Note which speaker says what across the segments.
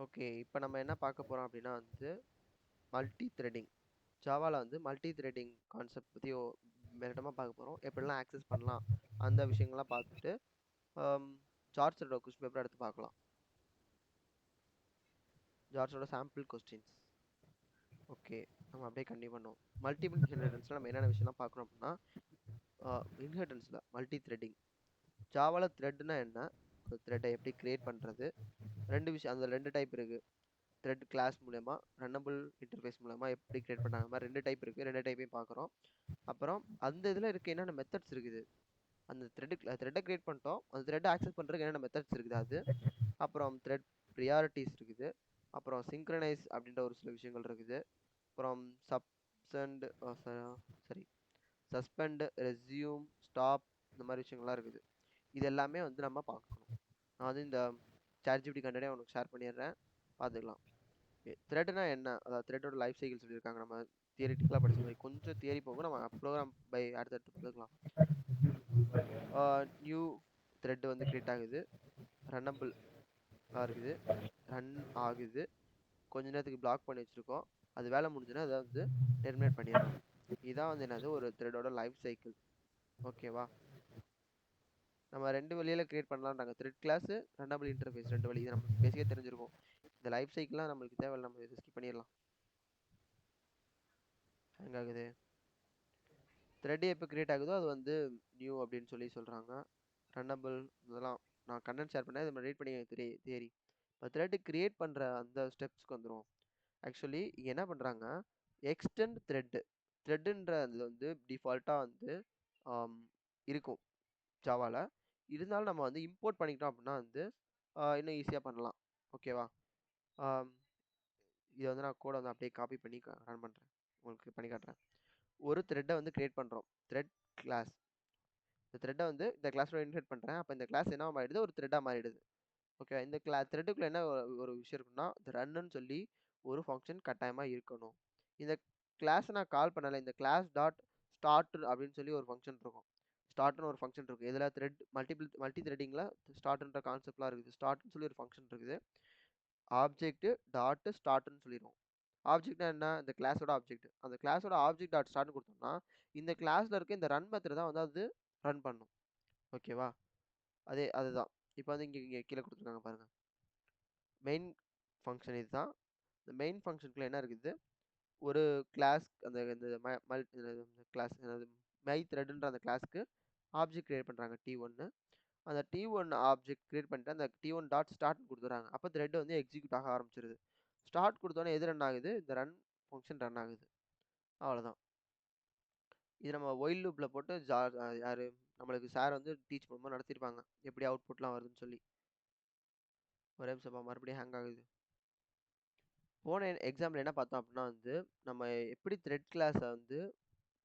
Speaker 1: Okay. இப்ப நம்ம என்ன பார்க்க போறோம் அப்படின்னா வந்து, மல்டி த்ரெடிங். ஜாவால வந்து மல்டி த்ரெடிங் கான்செப்ட் பத்தி மேலோட்டமா பார்க்க போறோம். எப்படிலாம் ஆக்சஸ் பண்ணலாம், அந்த விஷயங்கள்லாம் பார்த்துட்டு, அம் ஜார்ஜோட கொஸ்டின் பேப்பர் எடுத்து பார்க்கலாம். ஜார்ஜோட சாம்பிள் கொஸ்டின்ஸ். ஓகே. நம்ம அப்படியே கன்டினியூ பண்ணுவோம். மல்டிபிள் இன்ஹெரிடன்ஸ்ல நம்ம என்னென்ன விஷயம்லாம் பார்க்குறோம் அப்படின்னா, இன்ஹெரிடன்ஸ்ல மல்டி த்ரெடிங். ஜாவால த்ரெட்னா என்ன? அந்த த்ரெட்டை எப்படி கிரியேட் பண்றது? 2 விஷயம், அந்த 2 டைப் இருக்கு. த்ரெட் கிளாஸ் மூலமா, ரன்னபிள் இன்டர்ஃபேஸ் மூலமா எப்படி கிரியேட் பண்ணாங்க. அந்த மாதிரி 2 டைப் இருக்கு. 2 டைப்பையும் பார்க்குறோம். அப்புறம் அந்த இதில் இருக்க என்னென்ன மெத்தட்ஸ் இருக்குது, அந்த த்ரெட்டை கிரியேட் பண்ணிட்டோம், அந்த த்ரெட்டை ஆக்சஸ் பண்ணுறதுக்கு என்னென்ன மெத்தட்ஸ் இருக்குது அது. அப்புறம் த்ரெட் ப்ரியாரிட்டிஸ் இருக்குது. அப்புறம் சிங்க்ரனைஸ் அப்படின்ற ஒரு சில விஷயங்கள் இருக்குது. அப்புறம் சப்சண்ட் சரி சஸ்பெண்ட், ரெஸ்யூம், ஸ்டாப், இந்த மாதிரி விஷயங்கள்லாம் இருக்குது. இது எல்லாமே வந்து நம்ம பார்க்கணும். நான் வந்து இந்த சாட்ஜிபிடி கண்டனே உனக்கு ஷேர் பண்ணிடுறேன், பார்த்துக்கலாம். த்ரெட்னா என்ன, அதாவது த்ரெட்டோட லைஃப் சைக்கிள் சொல்லியிருக்காங்க. நம்ம தியரிட்டிக்கலாக படிச்ச மாதிரி கொஞ்சம் தியரி போகும், நம்ம ப்ரோக்ராம் பை அடுத்தடுத்து பார்த்துக்கலாம். நியூ த்ரெட் வந்து கிரியேட் ஆகுது, ரன்னபிள் இருக்குது, ரன் ஆகுது, கொஞ்ச நேரத்துக்கு பிளாக் பண்ணி வச்சுருக்கோம், அது வேலை முடிஞ்சுன்னா அதை வந்து டெர்மினேட் பண்ணிடலாம். இதுதான் வந்து என்னது ஒரு த்ரெட்டோட லைஃப் சைக்கிள். ஓகேவா? நம்ம 2 வழியில் கிரியேட் பண்ணலான்றாங்க, த்ரெட் கிளாஸு, ரன்னபிள் இன்டர்ஃபேஸ், 2 வழி. இது நம்ம பேசிக்கே தெரிஞ்சிருக்கும். இந்த லைஃப் சைக்கிள்லாம் நம்மளுக்கு தேவையில்லை, நம்ம இதை ஸ்கிப் பண்ணிடலாம். ஹேங் ஆகுது. த்ரெட் எப்போ கிரியேட் ஆகுதோ அது வந்து நியூ அப்படின்னு சொல்லி சொல்கிறாங்க. ரன்னபிள் இதெல்லாம் நான் கண்டென்ட் ஷேர் பண்ணேன், இதை ரீட் பண்ணி தியரி. இப்போ த்ரெட் கிரியேட் பண்ணுற அந்த ஸ்டெப்ஸ்க்கு வந்துடும். ஆக்சுவலி இங்கே என்ன பண்ணுறாங்க, எக்ஸ்டெண்ட் த்ரெட்டுன்ற அதில் வந்து டிஃபால்ட்டாக வந்து இருக்கும் ஜாவாவில். இருந்தாலும் நம்ம வந்து இம்போர்ட் பண்ணிக்கிட்டோம் அப்படின்னா வந்து இன்னும் ஈஸியாக பண்ணலாம். ஓகேவா? இதை வந்து நான் கோடை வந்து அப்படியே காப்பி பண்ணி ரன் பண்ணுறேன், உங்களுக்கு பண்ணி காட்டுறேன். ஒரு த்ரெட்டை வந்து கிரியேட் பண்ணுறோம், த்ரெட் கிளாஸ். இந்த த்ரெட்டை வந்து இந்த கிளாஸோட இன்ஹெரிட் பண்ணுறேன். அப்போ இந்த கிளாஸ் என்ன மாறிடுது, ஒரு த்ரெட்டாக மாறிடுது. ஓகே, இந்த த்ரெட்டுக்குள்ளே என்ன ஒரு விஷயம் இருக்குன்னா, இந்த ரன்னுன்னு சொல்லி ஒரு ஃபங்க்ஷன் கட்டாயமாக இருக்கணும். இந்த கிளாஸை நான் கால் பண்ணலை, இந்த கிளாஸ் டாட் ஸ்டார்ட் அப்படின்னு சொல்லி ஒரு ஃபங்க்ஷன் இருக்கும். ஸ்டார்ட்னு ஒரு ஃபங்க்ஷன் இருக்குது. இதில் மல்டி த்ரெட்டிங்கில் ஸ்டார்ட்ன்ற கான்செப்ட்லாம் இருக்குது. ஸ்டார்ட்னு சொல்லி ஒரு ஃபங்க்ஷன் இருக்குது. ஆப்ஜெக்ட் டாட் ஸ்டார்ட்னு சொல்லிடுவோம். ஆப்ஜெக்ட்னா என்ன, இந்த கிளாஸோட ஆப்ஜெக்ட். அந்த கிளாஸோட ஆப்ஜெக்ட் டாட் ஸ்டார்ட்னு கொடுத்தோம்னா இந்த கிளாஸில் இருக்க இந்த ரன் மெத்தட் தான் வந்து அது ரன் பண்ணும். ஓகேவா? அதுதான் இப்போ வந்து இங்கே கீழே கொடுத்துருக்காங்க பாருங்கள், மெயின் ஃபங்க்ஷன். இதுதான் இந்த மெயின் ஃபங்க்ஷனுக்குள்ள என்ன இருக்குது, ஒரு கிளாஸ், அந்த இந்த கிளாஸ் மை த்ரெட்ன்ற அந்த கிளாஸ்க்கு ஆப்ஜெக்ட் கிரியேட் பண்ணுறாங்க T1. அந்த T1 ஆப்ஜெக்ட் கிரியேட் பண்ணிட்டு அந்த T1 டாட் ஸ்டார்ட்னு கொடுத்துறாங்க. அப்போ த்ரெட் வந்து எக்ஸிக்யூட் ஆக ஆரம்பிச்சிருது. ஸ்டார்ட் கொடுத்தோன்னே எது ரன் ஆகுது, இந்த ரன் ஃபங்க்ஷன் ரன் ஆகுது. அவ்வளோதான். இது நம்ம ஒயில் லூப்பில் போட்டு யார் நம்மளுக்கு சார் வந்து டீச் பண்ணும்போது நடத்திருப்பாங்க, எப்படி அவுட்புட்லாம் வருதுன்னு சொல்லி. ஒரே நிமிஷம், மறுபடியும் ஹேங் ஆகுது. போன எக்ஸாம்பிள் என்ன பார்த்தோம் அப்படின்னா வந்து, நம்ம எப்படி த்ரெட் கிளாஸை வந்து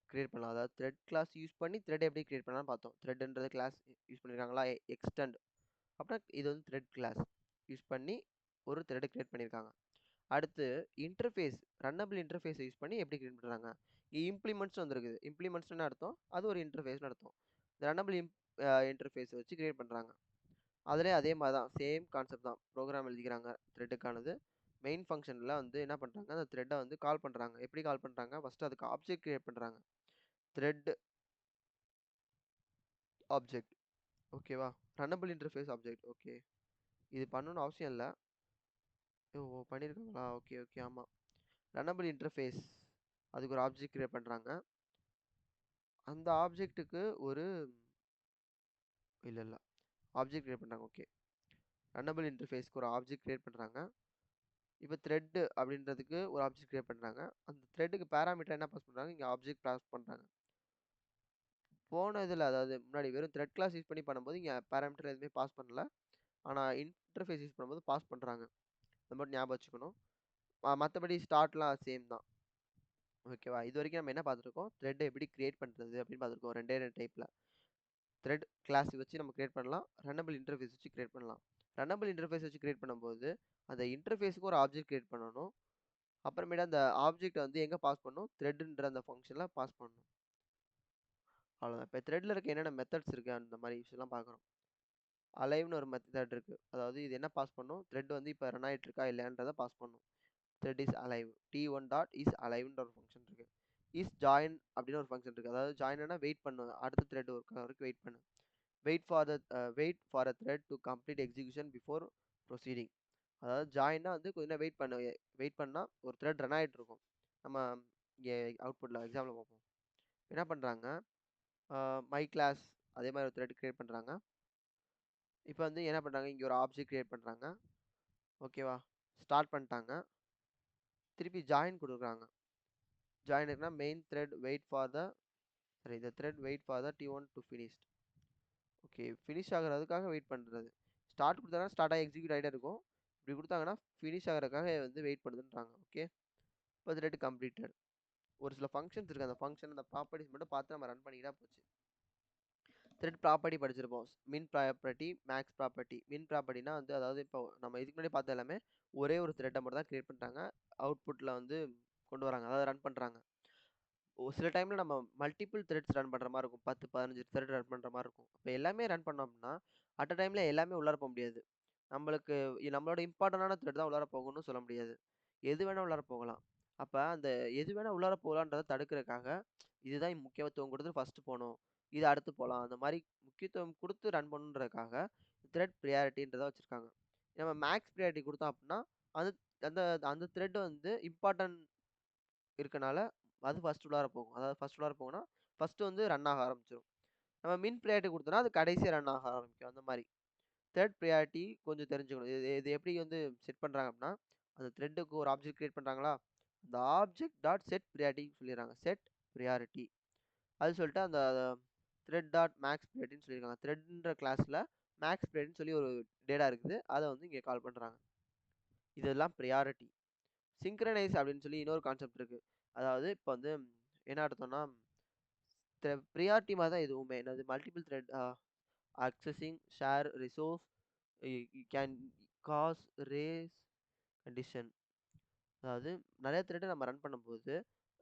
Speaker 1: கிரியேட் பண்ணலாம், அதாவது த்ரெட் கிளாஸ் யூஸ் பண்ணி த்ரெட் எப்படி கிரியேட் பண்ணலாம்னு பார்த்தோம். த்ரெட்ன்றது கிளாஸ் யூஸ் பண்ணியிருக்காங்களா, எக்ஸ்டெண்ட். அப்புறம் இது வந்து த்ரெட் கிளாஸ் யூஸ் பண்ணி ஒரு த்ரெட்டை கிரியேட் பண்ணியிருக்காங்க. அடுத்து இன்டர்ஃபேஸ், ரன்னபிள் இன்டர்ஃபேஸை யூஸ் பண்ணி எப்படி கிரியேட் பண்ணுறாங்க. இம்ப்ளிமெண்ட்ஸ் வந்துருக்குது. இம்ப்ளிமெண்ட்ஸ்னு அர்த்தம், அது ஒரு இன்டர்ஃபேஸ்னு அர்த்தம். ரன்னபிள் இன்டர்ஃபேஸை வச்சு கிரியேட் பண்ணுறாங்க. அதிலே அதே மாதிரி தான், சேம் கான்செப்ட் தான். ப்ரோக்ராம் எழுதிக்கிறாங்க த்ரெட்டுக்கானது. மெயின் ஃபங்க்ஷனில் வந்து என்ன பண்ணுறாங்க, அந்த த்ரெட்டை வந்து கால் பண்ணுறாங்க. எப்படி கால் பண்ணுறாங்க, ஃபஸ்ட்டு அதுக்கு ஆப்ஜெக்ட் கிரியேட் பண்ணுறாங்க, த்ரெட் ஆப்ஜெக்ட். ஓகேவா? Runnable interface object. ஓகே, இது பண்ணணும்னு அவசியம் இல்லை. ஓ, பண்ணியிருக்காங்களா? ஓகே ஓகே, ஆமாம். ரன்னபிள் இன்டர்ஃபேஸ், அதுக்கு ஒரு ஆப்ஜெக்ட் கிரியேட் பண்ணுறாங்க. அந்த ஆப்ஜெக்ட்டுக்கு ஒரு இல்லை ஆப்ஜெக்ட் கிரியேட் பண்ணுறாங்க. ஓகே, ரன்னபிள் இன்டர்ஃபேஸ்க்கு ஒரு ஆப்ஜெக்ட் கிரியேட் பண்ணுறாங்க. இப்போ த்ரெட் அப்படின்றதுக்கு ஒரு ஆப்ஜெக்ட் கிரியேட் பண்ணுறாங்க. அந்த த்ரெட்டுக்கு பேராமீட்டர் என்ன பாஸ் பண்ணுறாங்க, இங்கே ஆப்ஜெக்ட் பாஸ் பண்ணுறாங்க. போன இதில், அதாவது முன்னாடி வெறும் த்ரெட் கிளாஸ் யூஸ் பண்ணி பண்ணும்போது இங்கே பேராமீட்டர் எதுவுமே பாஸ் பண்ணல. ஆனால் இன்டர்ஃபேஸ் யூஸ் பண்ணும்போது பாஸ் பண்ணுறாங்க. இந்த மாதிரி ஞாபகம் வச்சுக்கணும். மற்றபடி ஸ்டார்ட்லாம் சேம் தான். ஓகேவா? இது வரைக்கும் நம்ம என்ன பார்த்துருக்கோம், த்ரெட் எப்படி கிரியேட் பண்ணுறது அப்படின்னு பார்த்துருக்கோம். 2 டைப்பில். த்ரெட் கிளாஸ் வச்சு நம்ம கிரியேட் பண்ணலாம், ரன்னபிள் இன்டர்ஃபேஸ் வச்சு கிரியேட் பண்ணலாம். ரன்னபிள் இன்டர்ஃபேஸ் வச்சு கிரியேட் பண்ணும்போது அந்த இன்டர்ஃபேஸுக்கு ஒரு ஆப்ஜெக்ட் கிரியேட் பண்ணணும். அப்புறமேட்டு அந்த ஆப்ஜெக்ட் வந்து எங்கே பாஸ் பண்ணணும், த்ரெட்ன்ற அந்த ஃபங்க்ஷனில் பாஸ் பண்ணணும். அவ்வளோதான். இப்போ த்ரெட்டில் இருக்க என்னென்ன மெத்தட்ஸ் இருக்குது அந்த மாதிரி விஷயம்லாம் பார்க்குறோம். அலைவ்னு ஒரு மெத்தட் இருக்கு. அதாவது இது என்ன பாஸ் பண்ணும், த்ரெட் வந்து இப்போ ரன் ஆகிட்டு இருக்கா இல்லையான்றதை பாஸ் பண்ணும். Thread is alive, t1 dot is அலைவ்ன்ற ஒரு ஃபங்க்ஷன் இருக்கு. இஸ் ஜாயின் அப்படின்னு ஒரு ஃபங்க்ஷன் இருக்கு. அதாவது ஜாயின்னா வெயிட் பண்ணு, அடுத்த த்ரெட் ஒர்க் வரைக்கும் வெயிட் பண்ணு. Wait for a thread to complete execution before proceeding. அதாவது ஜாயின்னா வந்து கொஞ்ச நேரம் வெயிட் பண்ணால் ஒரு த்ரெட் ரன் ஆகிட்டு இருக்கும். நம்ம இங்கே அவுட்புட்டில் எக்ஸாம்பிள் பார்ப்போம். என்ன பண்ணுறாங்க, மை கிளாஸ் அதே மாதிரி ஒரு த்ரெட் கிரியேட் பண்ணுறாங்க. இப்போ வந்து என்ன பண்ணுறாங்க, இங்கே ஒரு ஆப்ஜெக்ட் கிரியேட் பண்ணுறாங்க. ஓகேவா, ஸ்டார்ட் பண்ணிட்டாங்க. திருப்பி ஜாயின் கொடுக்குறாங்க. ஜாயின் இருக்குன்னா main thread wait for the இந்த thread wait for the t1 to finish. Okay, finish ஆகிறதுக்காக வெயிட் பண்ணுறது. ஸ்டார்ட் கொடுத்தாங்கன்னா ஸ்டார்ட் ஆகி எக்ஸிக்யூட் ஆகிட்டே இருக்கும். இப்படி கொடுத்தாங்கன்னா ஃபினிஷ் ஆகிறதுக்காக வந்து வெயிட் பண்ணுதுன்றாங்க. ஓகே, இப்போ த்ரெட் கம்ப்ளீட்டட். ஒரு சில ஃபங்க்ஷன்ஸ் இருக்குது, அந்த ஃபங்க்ஷன் அந்த ப்ராப்பர்ட்டிஸ் மட்டும் பார்த்து நம்ம ரன் பண்ணிக்கிட்டா போச்சு. த்ரெட் ப்ராப்பர்ட்டி படிச்சிருப்போம். மின் ப்ராப்பர்ட்டி, மேக்ஸ் ப்ராப்பர்ட்டி. மின் ப்ராப்பர்ட்டினா வந்து அதாவது இப்போ நம்ம இதுக்கு முன்னாடி பார்த்த எல்லாமே ஒரே ஒரு த்ரெட்டை மட்டும் தான் கிரியேட் பண்ணுறாங்க, அவுட்புட்டில் வந்து கொண்டு வராங்க, அதாவது ரன் பண்ணுறாங்க. ஒரு சில டைமில் நம்ம மல்டிபிள் த்ரெட்ஸ் ரன் பண்ணுற மாதிரி இருக்கும், 10-15 த்ரெட் ரன் பண்ணுற மாதிரி இருக்கும். இப்போ எல்லாமே ரன் பண்ணோம்னா அட் அ டைமில் எல்லாமே உள்ளார போக முடியாது. நம்மளோட இம்பார்ட்டண்டான த்ரெட் தான் உள்ளார போகணும்னு சொல்ல முடியாது. எது வேணால் உள்ளார போகலாம். அப்போ அந்த எது வேணால் உள்ளார போகலான்றதை தடுக்கிறதுக்காக இதுதான் முக்கியத்துவம் கொடுத்து ஃபஸ்ட்டு போகணும், இது அடுத்து போகலாம், அந்த மாதிரி முக்கியத்துவம் கொடுத்து ரன் பண்ணுன்றதுக்காக த்ரெட் ப்ரியாரிட்டின்றதை வச்சுருக்காங்க. நம்ம மேக்ஸ் ப்ரியாரிட்டி கொடுத்தோம் அப்படின்னா அது அந்த அந்த த்ரெட் வந்து இம்பார்ட்டன்ட் இருக்கனால அது ஃபஸ்ட் உள்ளார போகும். அதாவது ஃபஸ்ட் உள்ளார போகும்னா ஃபஸ்ட்டு வந்து ரன் ஆக ஆரம்பிச்சிடும். நம்ம மின் ப்ரியாரிட்டி கொடுத்தோன்னா அது கடைசியாக ரன் ஆக ஆரம்பிக்கும். அந்த மாதிரி த்ரெட் ப்ரியாரிட்டி கொஞ்சம் தெரிஞ்சுக்கணும். இது எப்படி வந்து செட் பண்ணுறாங்க அப்படின்னா, அந்த த்ரெட்டுக்கு ஒரு ஆப்ஜெக்ட் கிரியேட் பண்ணுறாங்களா, அந்த ஆப்ஜெக்ட் டாட் செட் ப்ரியாரிட்டின்னு சொல்லிடுறாங்க. செட் ப்ரியாரிட்டி அது சொல்லிட்டு அந்த த்ரெட் டாட் மேக்ஸ் ப்ரியாரிட்டின்னு சொல்லியிருக்காங்க. த்ரெட்ன்ற கிளாஸில் மேக்ஸ் ப்ரியாரிட்டின்னு சொல்லி ஒரு டேட்டா இருக்குது, அதை வந்து இங்கே கால் பண்ணுறாங்க. இதெல்லாம் ப்ரியாரிட்டி. சிங்க்ரனைஸ் அப்படின்னு சொல்லி இன்னொரு கான்செப்ட் இருக்குது. அதாவது இப்போ வந்து என்ன அர்த்தம்னா, ப்ரியாரிட்டி மாதிரி தான் எதுவுமே, என்னது multiple thread accessing share resource can cause race condition. அதாவது நிறைய த்ரெட்டை நம்ம ரன் பண்ணும்போது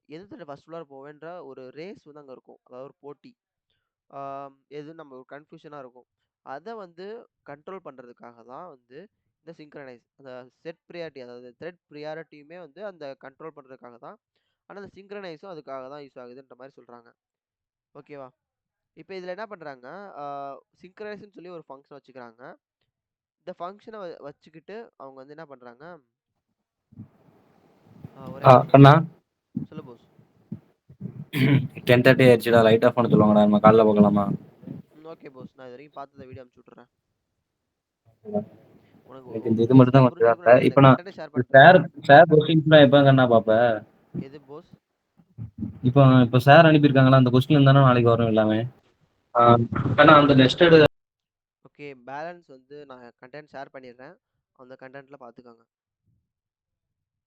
Speaker 1: எது த்ரெட் ஃபஸ்ட் உள்ளார போவேன்ற ஒரு ரேஸ் வந்து அங்கே இருக்கும், அதாவது ஒரு போட்டி. எது நம்ம ஒரு கன்ஃபியூஷனாக இருக்கும். அதை வந்து கண்ட்ரோல் பண்ணுறதுக்காக தான் வந்து இந்த சிங்க்ரனைஸ், அந்த செட் ப்ரியாரிட்டி, அதாவது த்ரெட் ப்ரியாரிட்டியுமே வந்து அந்த கண்ட்ரோல் பண்ணுறதுக்காக தான். ஆனால் அந்த சிங்க்ரனைஸும் அதுக்காக தான் யூஸ் ஆகுதுன்ற மாதிரி சொல்கிறாங்க. ஓகேவா, இப்போ இதில் என்ன பண்ணுறாங்க, சிங்க்ரனைஸ்ன்னு சொல்லி ஒரு ஃபங்க்ஷன் வச்சுக்கிறாங்க. இந்த ஃபங்க்ஷனை வச்சுக்கிட்டு அவங்க வந்து என்ன பண்ணுறாங்க, ஒரே
Speaker 2: அண்ணா
Speaker 1: சொல்லு போஸ்.
Speaker 2: 10:30 ஆயிடுச்சுடா, லைட் ஆஃப் பண்ண சொல்லுவாங்கடா, நம்ம காலைல பார்க்கலாமா?
Speaker 1: ஓகே போஸ், நான் இது வரைக்கும் பார்த்த வீடியோ அனுப்பிச்சு விட்றேன்.
Speaker 2: எனக்கு இந்த
Speaker 1: உனக்கு
Speaker 2: இது மட்டும் தான் கொஞ்சம்
Speaker 1: புரிஞ்சிருக்கும்னு நினைக்கிறேன். இந்த
Speaker 2: இப்போ நான்
Speaker 1: கண்டென்ட்டை ஷேர் பண்ணுறேன்.
Speaker 2: சார் கொஸ்டின்ஸ்லாம் எப்போங்கண்ணா பார்ப்பேன்?
Speaker 1: எது போஸ்?
Speaker 2: இப்போ சார் அனுப்பியிருக்காங்களா, அந்த கொஸ்டின் தானே நாளைக்கு வரும் எல்லாமே. அண்ணா அந்த நெஸ்டட்
Speaker 1: ஓகே, பேலன்ஸ் வந்து நான் கண்டென்ட் ஷேர் பண்ணிடுறேன், அந்த கண்டென்ட்டில் பார்த்துக்கோங்க.